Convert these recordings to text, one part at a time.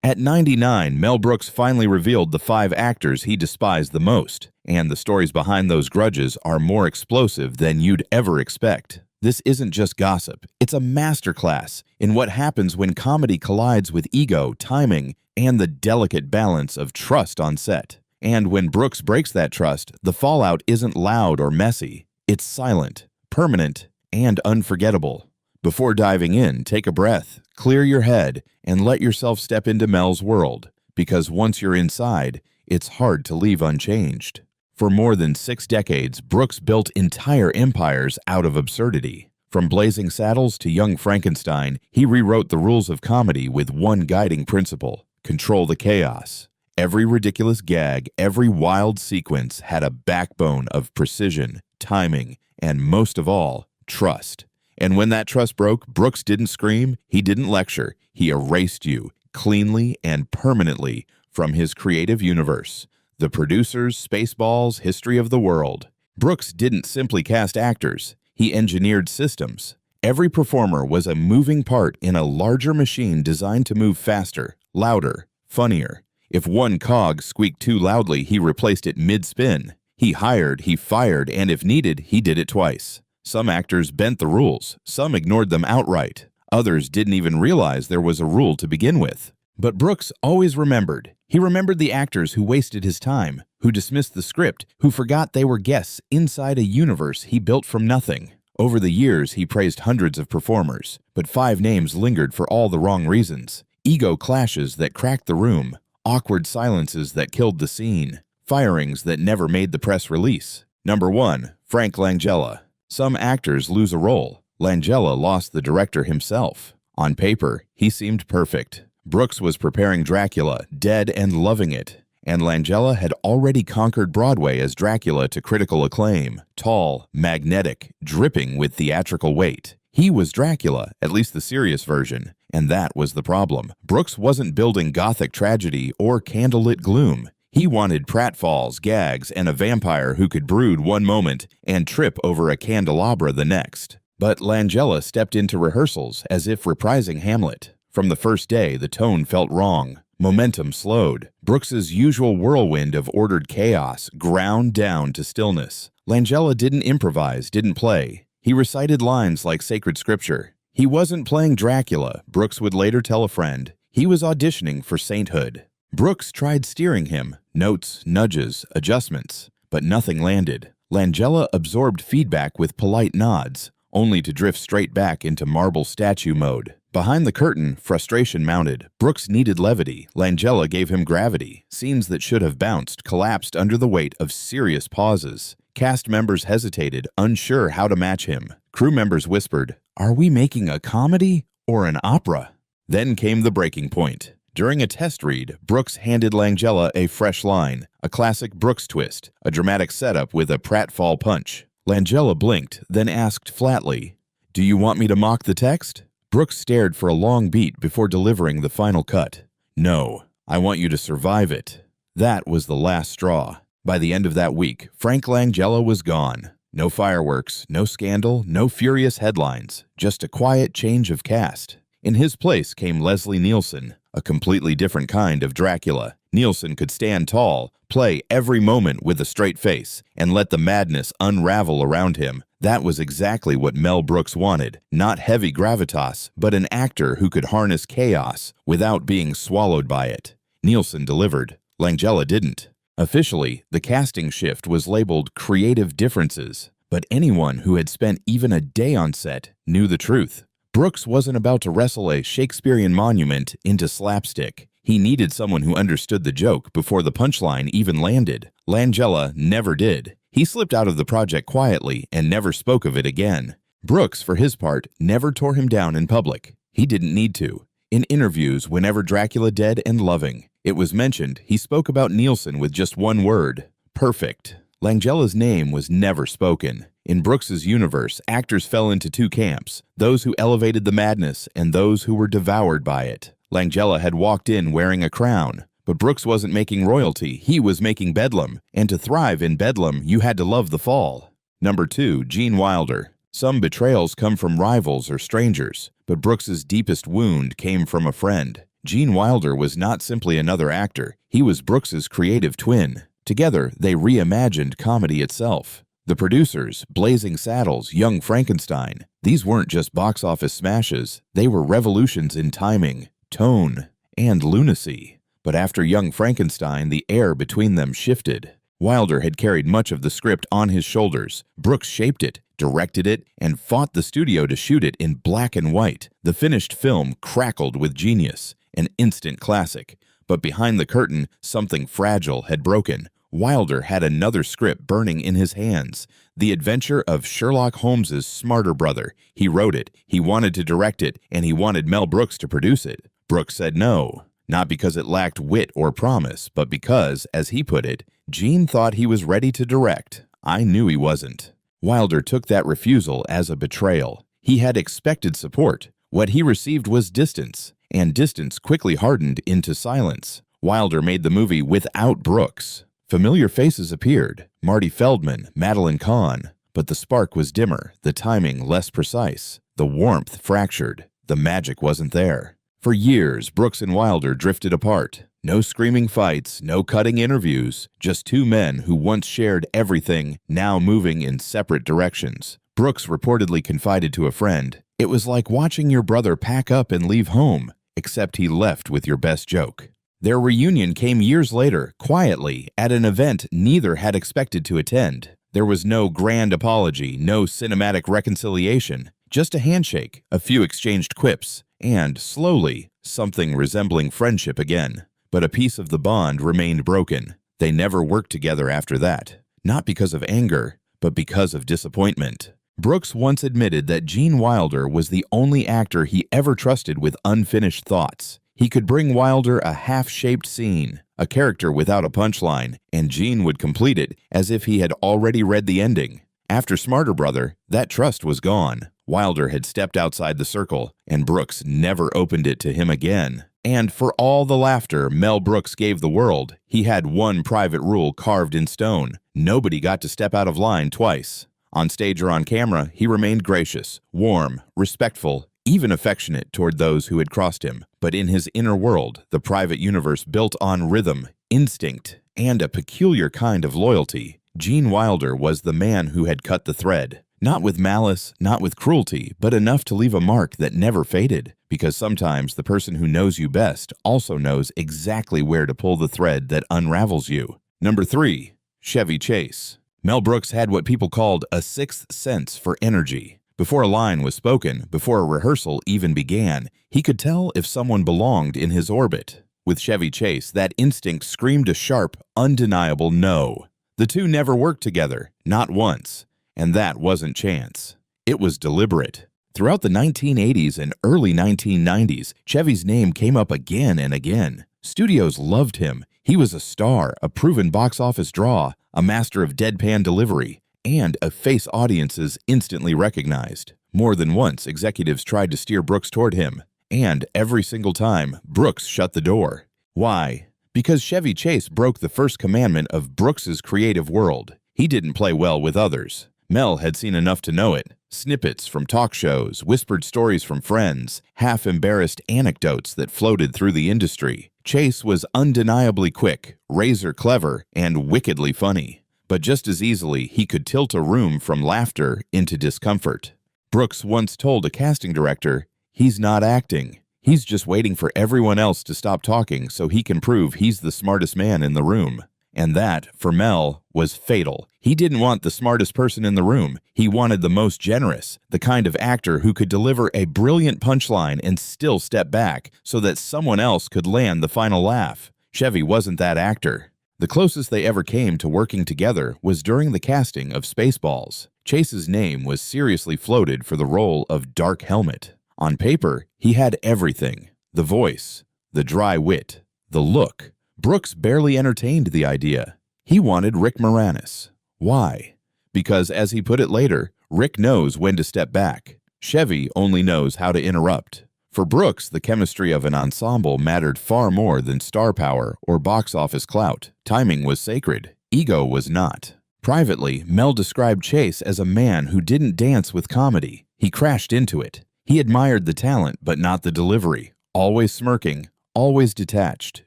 At 99, Mel Brooks finally revealed the 5 actors he despised the most, and the stories behind those grudges are more explosive than you'd ever expect. This isn't just gossip, it's a masterclass in what happens when comedy collides with ego, timing, and the delicate balance of trust on set. And when Brooks breaks that trust, the fallout isn't loud or messy. It's silent, permanent, and unforgettable. Before diving in, take a breath, clear your head, and let yourself step into Mel's world, because once you're inside, it's hard to leave unchanged. For more than 6 decades, Brooks built entire empires out of absurdity. From Blazing Saddles to Young Frankenstein, he rewrote the rules of comedy with one guiding principle: control the chaos. Every ridiculous gag, every wild sequence had a backbone of precision, timing, and most of all, trust. And when that trust broke, Brooks didn't scream, he didn't lecture, he erased you, cleanly and permanently, from his creative universe. The producers, Spaceballs, History of the World. Brooks didn't simply cast actors, he engineered systems. Every performer was a moving part in a larger machine designed to move faster, louder, funnier. If one cog squeaked too loudly, he replaced it mid-spin. He hired, he fired, and if needed, he did it twice. Some actors bent the rules, some ignored them outright. Others didn't even realize there was a rule to begin with. But Brooks always remembered. He remembered the actors who wasted his time, who dismissed the script, who forgot they were guests inside a universe he built from nothing. Over the years, he praised hundreds of performers, but 5 names lingered for all the wrong reasons. Ego clashes that cracked the room, awkward silences that killed the scene, firings that never made the press release. Number 1, Frank Langella. Some actors lose a role. Langella lost the director himself. On paper, he seemed perfect. Brooks was preparing Dracula, dead and loving it, and Langella had already conquered Broadway as Dracula to critical acclaim, tall, magnetic, dripping with theatrical weight. He was Dracula, at least the serious version, and that was the problem. Brooks wasn't building gothic tragedy or candlelit gloom. He wanted pratfalls, gags, and a vampire who could brood one moment and trip over a candelabra the next. But Langella stepped into rehearsals as if reprising Hamlet. From the first day, the tone felt wrong. Momentum slowed. Brooks's usual whirlwind of ordered chaos ground down to stillness. Langella didn't improvise, didn't play. He recited lines like sacred scripture. He wasn't playing Dracula, Brooks would later tell a friend. He was auditioning for sainthood. Brooks tried steering him, notes, nudges, adjustments, but nothing landed. Langella absorbed feedback with polite nods, only to drift straight back into marble statue mode. Behind the curtain, frustration mounted. Brooks needed levity. Langella gave him gravity. Scenes that should have bounced collapsed under the weight of serious pauses. Cast members hesitated, unsure how to match him. Crew members whispered, "Are we making a comedy or an opera?" Then came the breaking point. During a test read, Brooks handed Langella a fresh line, a classic Brooks twist, a dramatic setup with a pratfall punch. Langella blinked, then asked flatly, "Do you want me to mock the text?" Brooks stared for a long beat before delivering the final cut. "No, I want you to survive it." That was the last straw. By the end of that week, Frank Langella was gone. No fireworks, no scandal, no furious headlines, just a quiet change of cast. In his place came Leslie Nielsen, a completely different kind of Dracula. Nielsen could stand tall, play every moment with a straight face, and let the madness unravel around him. That was exactly what Mel Brooks wanted. Not heavy gravitas, but an actor who could harness chaos without being swallowed by it. Nielsen delivered. Langella didn't. Officially, the casting shift was labeled creative differences, but anyone who had spent even a day on set knew the truth. Brooks wasn't about to wrestle a Shakespearean monument into slapstick. He needed someone who understood the joke before the punchline even landed. Langella never did. He slipped out of the project quietly and never spoke of it again. Brooks, for his part, never tore him down in public. He didn't need to. In interviews, whenever Dracula Dead and Loving, it was mentioned, he spoke about Nielsen with just one word: perfect. Langella's name was never spoken. In Brooks's universe, actors fell into 2 camps, those who elevated the madness and those who were devoured by it. Langella had walked in wearing a crown, but Brooks wasn't making royalty, he was making bedlam, and to thrive in bedlam, you had to love the fall. Number 2, Gene Wilder. Some betrayals come from rivals or strangers, but Brooks's deepest wound came from a friend. Gene Wilder was not simply another actor, he was Brooks's creative twin. Together, they reimagined comedy itself. The producers, Blazing Saddles, Young Frankenstein, these weren't just box office smashes, they were revolutions in timing, tone, and lunacy. But after Young Frankenstein, the air between them shifted. Wilder had carried much of the script on his shoulders. Brooks shaped it, directed it, and fought the studio to shoot it in black and white. The finished film crackled with genius, an instant classic. But behind the curtain, something fragile had broken. Wilder had another script burning in his hands, The Adventure of Sherlock Holmes's Smarter Brother. He wrote it, he wanted to direct it, and he wanted Mel Brooks to produce it. Brooks said no, not because it lacked wit or promise, but because, as he put it, Gene thought he was ready to direct. I knew he wasn't. Wilder took that refusal as a betrayal. He had expected support. What he received was distance, and distance quickly hardened into silence. Wilder made the movie without Brooks. Familiar faces appeared, Marty Feldman, Madeline Kahn, but the spark was dimmer, the timing less precise, the warmth fractured, the magic wasn't there. For years, Brooks and Wilder drifted apart. No screaming fights, no cutting interviews, just two men who once shared everything, now moving in separate directions. Brooks reportedly confided to a friend, "It was like watching your brother pack up and leave home, except he left with your best joke." Their reunion came years later, quietly, at an event neither had expected to attend. There was no grand apology, no cinematic reconciliation, just a handshake, a few exchanged quips, and, slowly, something resembling friendship again. But a piece of the bond remained broken. They never worked together after that, not because of anger, but because of disappointment. Brooks once admitted that Gene Wilder was the only actor he ever trusted with unfinished thoughts. He could bring Wilder a half-shaped scene, a character without a punchline, and Gene would complete it as if he had already read the ending. After Smarter Brother, that trust was gone. Wilder had stepped outside the circle, and Brooks never opened it to him again. And for all the laughter Mel Brooks gave the world, he had one private rule carved in stone. Nobody got to step out of line twice. On stage or on camera, he remained gracious, warm, respectful, even affectionate toward those who had crossed him. But in his inner world, the private universe built on rhythm, instinct, and a peculiar kind of loyalty, Gene Wilder was the man who had cut the thread. Not with malice, not with cruelty, but enough to leave a mark that never faded. Because sometimes the person who knows you best also knows exactly where to pull the thread that unravels you. Number 3. Chevy Chase. Mel Brooks had what people called a sixth sense for energy. Before a line was spoken, before a rehearsal even began, he could tell if someone belonged in his orbit. With Chevy Chase, that instinct screamed a sharp, undeniable no. The two never worked together, not once. And that wasn't chance. It was deliberate. Throughout the 1980s and early 1990s, Chevy's name came up again and again. Studios loved him. He was a star, a proven box office draw, a master of deadpan delivery, and a face audiences instantly recognized. More than once, executives tried to steer Brooks toward him, and every single time, Brooks shut the door. Why? Because Chevy Chase broke the first commandment of Brooks's creative world. He didn't play well with others. Mel had seen enough to know it. Snippets from talk shows, whispered stories from friends, half-embarrassed anecdotes that floated through the industry. Chase was undeniably quick, razor clever, and wickedly funny. But just as easily, he could tilt a room from laughter into discomfort. Brooks once told a casting director, "He's not acting. He's just waiting for everyone else to stop talking so he can prove he's the smartest man in the room." And that, for Mel, was fatal. He didn't want the smartest person in the room. He wanted the most generous, the kind of actor who could deliver a brilliant punchline and still step back so that someone else could land the final laugh. Chevy wasn't that actor. The closest they ever came to working together was during the casting of Spaceballs. Chase's name was seriously floated for the role of Dark Helmet. On paper, he had everything: the voice, the dry wit, the look. Brooks barely entertained the idea. He wanted Rick Moranis. Why? Because, as he put it later, Rick knows when to step back. Chevy only knows how to interrupt. For Brooks, the chemistry of an ensemble mattered far more than star power or box office clout. Timing was sacred. Ego was not. Privately, Mel described Chase as a man who didn't dance with comedy. He crashed into it. He admired the talent, but not the delivery. Always smirking, always detached,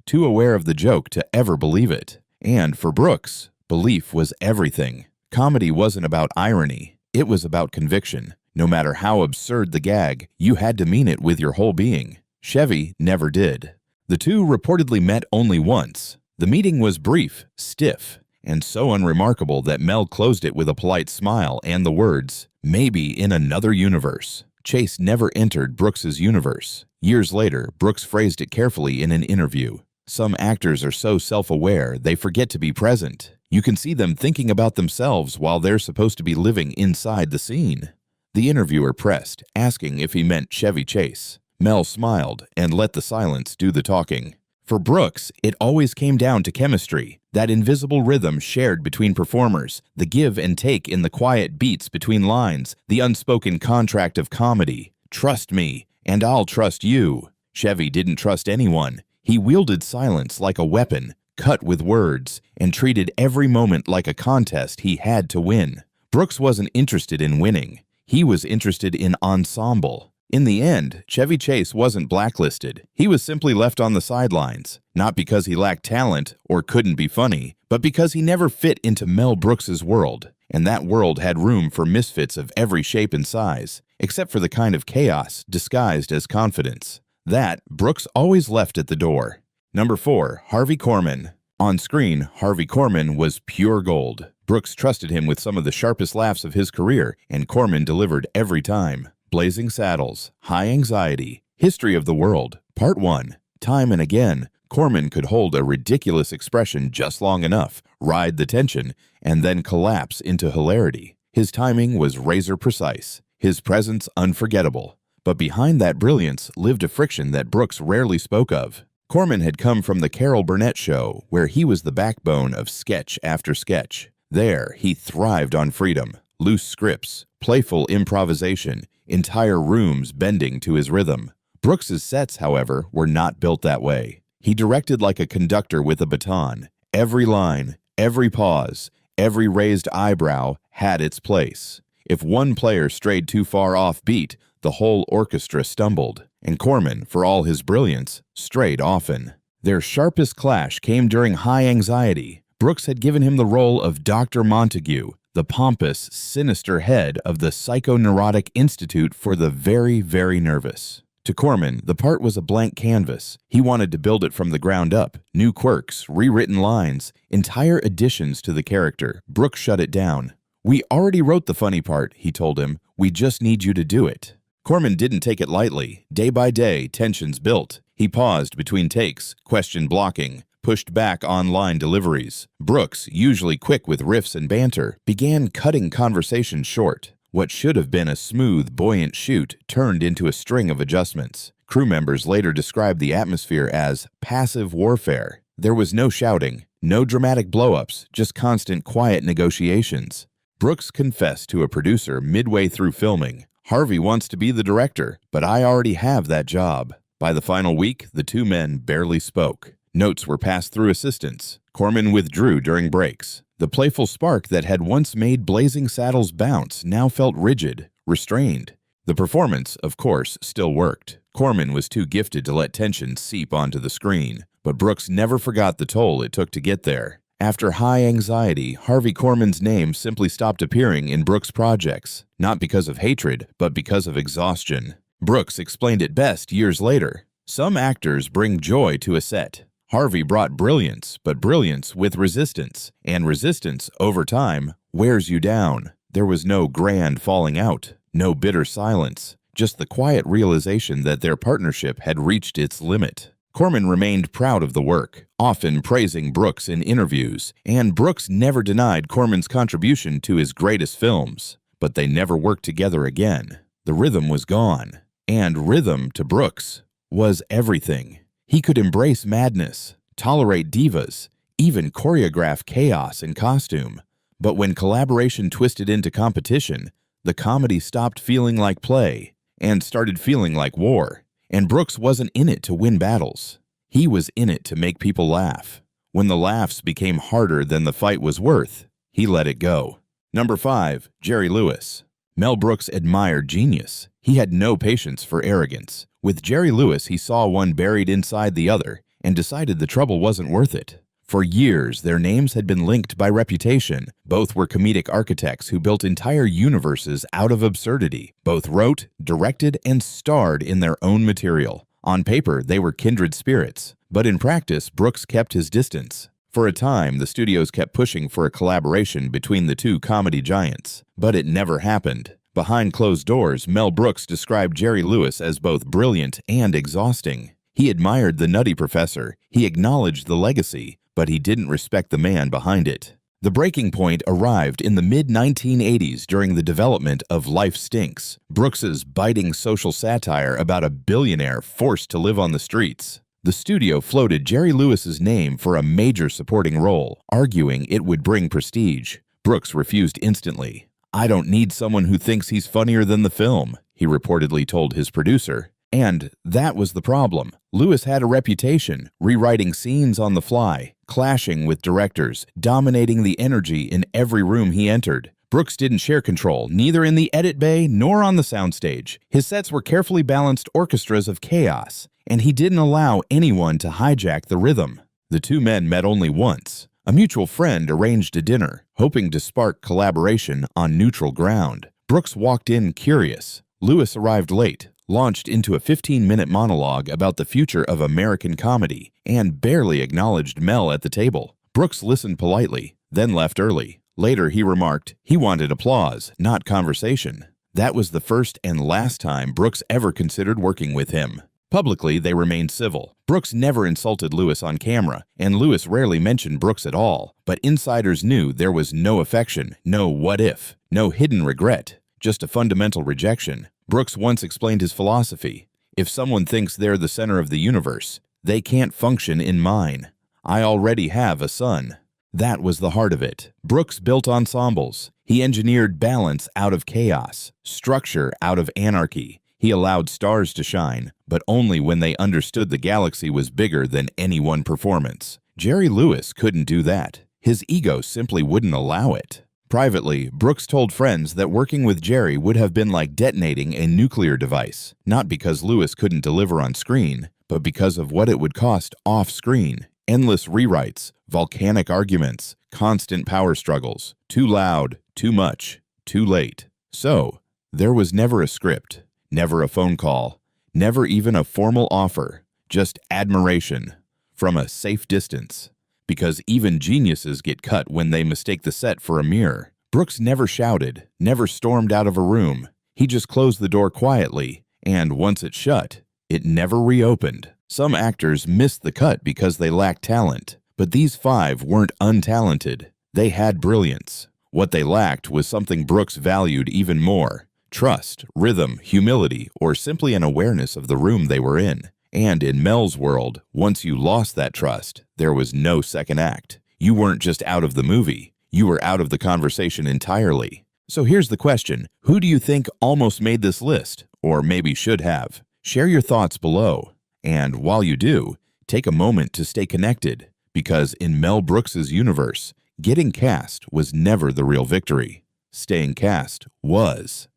too aware of the joke to ever believe it. And for Brooks, belief was everything. Comedy wasn't about irony, it was about conviction. No matter how absurd the gag, you had to mean it with your whole being. Chevy never did. The two reportedly met only once. The meeting was brief, stiff, and so unremarkable that Mel closed it with a polite smile and the words, "Maybe in another universe." Chase never entered Brooks's universe. Years later, Brooks phrased it carefully in an interview. Some actors are so self-aware they forget to be present. You can see them thinking about themselves while they're supposed to be living inside the scene. The interviewer pressed, asking if he meant Chevy Chase. Mel smiled and let the silence do the talking. For Brooks, it always came down to chemistry, that invisible rhythm shared between performers, the give and take in the quiet beats between lines, the unspoken contract of comedy. Trust me, and I'll trust you. Chevy didn't trust anyone. He wielded silence like a weapon, cut with words, and treated every moment like a contest he had to win. Brooks wasn't interested in winning. He was interested in ensemble. In the end, Chevy Chase wasn't blacklisted. He was simply left on the sidelines, not because he lacked talent or couldn't be funny, but because he never fit into Mel Brooks's world. And that world had room for misfits of every shape and size, except for the kind of chaos disguised as confidence. That Brooks always left at the door. Number 4, Harvey Korman. On screen, Harvey Korman was pure gold. Brooks trusted him with some of the sharpest laughs of his career, and Korman delivered every time. Blazing Saddles, High Anxiety, History of the World, Part 1. Time and again, Korman could hold a ridiculous expression just long enough, ride the tension, and then collapse into hilarity. His timing was razor precise, his presence unforgettable. But behind that brilliance lived a friction that Brooks rarely spoke of. Korman had come from the Carol Burnett Show, where he was the backbone of sketch after sketch. There, he thrived on freedom, loose scripts, playful improvisation, entire rooms bending to his rhythm. Brooks's sets, however, were not built that way. He directed like a conductor with a baton. Every line, every pause, every raised eyebrow had its place. If one player strayed too far off beat, the whole orchestra stumbled. And Korman, for all his brilliance, strayed often. Their sharpest clash came during High Anxiety. Brooks had given him the role of Dr. Montague, the pompous, sinister head of the Psychoneurotic Institute for the Very, Very Nervous. To Korman, the part was a blank canvas. He wanted to build it from the ground up. New quirks, rewritten lines, entire additions to the character. Brooks shut it down. "We already wrote the funny part," he told him. "We just need you to do it." Korman didn't take it lightly. Day by day, tensions built. He paused between takes, questioned blocking, pushed back on-line deliveries. Brooks, usually quick with riffs and banter, began cutting conversation short. What should have been a smooth, buoyant shoot turned into a string of adjustments. Crew members later described the atmosphere as passive warfare. There was no shouting, no dramatic blow-ups, just constant quiet negotiations. Brooks confessed to a producer midway through filming, "Harvey wants to be the director, but I already have that job." By the final week, the two men barely spoke. Notes were passed through assistants. Korman withdrew during breaks. The playful spark that had once made Blazing Saddles bounce now felt rigid, restrained. The performance, of course, still worked. Korman was too gifted to let tension seep onto the screen, but Brooks never forgot the toll it took to get there. After High Anxiety, Harvey Korman's name simply stopped appearing in Brooks' projects, not because of hatred, but because of exhaustion. Brooks explained it best years later. "Some actors bring joy to a set. Harvey brought brilliance, but brilliance with resistance, and resistance, over time, wears you down." There was no grand falling out, no bitter silence, just the quiet realization that their partnership had reached its limit. Korman remained proud of the work, often praising Brooks in interviews, and Brooks never denied Korman's contribution to his greatest films. But they never worked together again. The rhythm was gone, and rhythm, to Brooks, was everything. He could embrace madness, tolerate divas, even choreograph chaos in costume. But when collaboration twisted into competition, the comedy stopped feeling like play and started feeling like war. And Brooks wasn't in it to win battles. He was in it to make people laugh. When the laughs became harder than the fight was worth, he let it go. Number 5, Jerry Lewis. Mel Brooks admired genius. He had no patience for arrogance. With Jerry Lewis, he saw one buried inside the other and decided the trouble wasn't worth it. For years, their names had been linked by reputation. Both were comedic architects who built entire universes out of absurdity. Both wrote, directed, and starred in their own material. On paper, they were kindred spirits, but in practice, Brooks kept his distance. For a time, the studios kept pushing for a collaboration between the two comedy giants, but it never happened. Behind closed doors, Mel Brooks described Jerry Lewis as both brilliant and exhausting. He admired the Nutty Professor, he acknowledged the legacy, but he didn't respect the man behind it. The breaking point arrived in the mid-1980s during the development of Life Stinks, Brooks's biting social satire about a billionaire forced to live on the streets. The studio floated Jerry Lewis's name for a major supporting role, arguing it would bring prestige. Brooks refused instantly. "I don't need someone who thinks he's funnier than the film," he reportedly told his producer. And that was the problem. Lewis had a reputation, rewriting scenes on the fly, clashing with directors, dominating the energy in every room he entered. Brooks didn't share control, neither in the edit bay nor on the soundstage. His sets were carefully balanced orchestras of chaos, and he didn't allow anyone to hijack the rhythm. The two men met only once. A mutual friend arranged a dinner, hoping to spark collaboration on neutral ground. Brooks walked in curious. Lewis arrived late, launched into a 15-minute monologue about the future of American comedy, and barely acknowledged Mel at the table. Brooks listened politely, then left early. Later, he remarked he wanted applause, not conversation. That was the first and last time Brooks ever considered working with him. Publicly, they remained civil. Brooks never insulted Lewis on camera, and Lewis rarely mentioned Brooks at all. But insiders knew there was no affection, no what if, no hidden regret, just a fundamental rejection. Brooks once explained his philosophy: if someone thinks they're the center of the universe, they can't function in mine. I already have a son. That was the heart of it. Brooks built ensembles. He engineered balance out of chaos, structure out of anarchy. He allowed stars to shine, but only when they understood the galaxy was bigger than any one performance. Jerry Lewis couldn't do that. His ego simply wouldn't allow it. Privately, Brooks told friends that working with Jerry would have been like detonating a nuclear device, not because Lewis couldn't deliver on screen, but because of what it would cost off-screen. Endless rewrites, volcanic arguments, constant power struggles, too loud, too much, too late. So, there was never a script, never a phone call, never even a formal offer, just admiration from a safe distance. Because even geniuses get cut when they mistake the set for a mirror. Brooks never shouted, never stormed out of a room. He just closed the door quietly, and once it shut, it never reopened. Some actors missed the cut because they lacked talent, but these five weren't untalented. They had brilliance. What they lacked was something Brooks valued even more: trust, rhythm, humility, or simply an awareness of the room they were in. And in Mel's world, once you lost that trust, there was no second act. You weren't just out of the movie, you were out of the conversation entirely. So here's the question: who do you think almost made this list, or maybe should have? Share your thoughts below. And while you do, take a moment to stay connected, because in Mel Brooks's universe, getting cast was never the real victory. Staying cast was.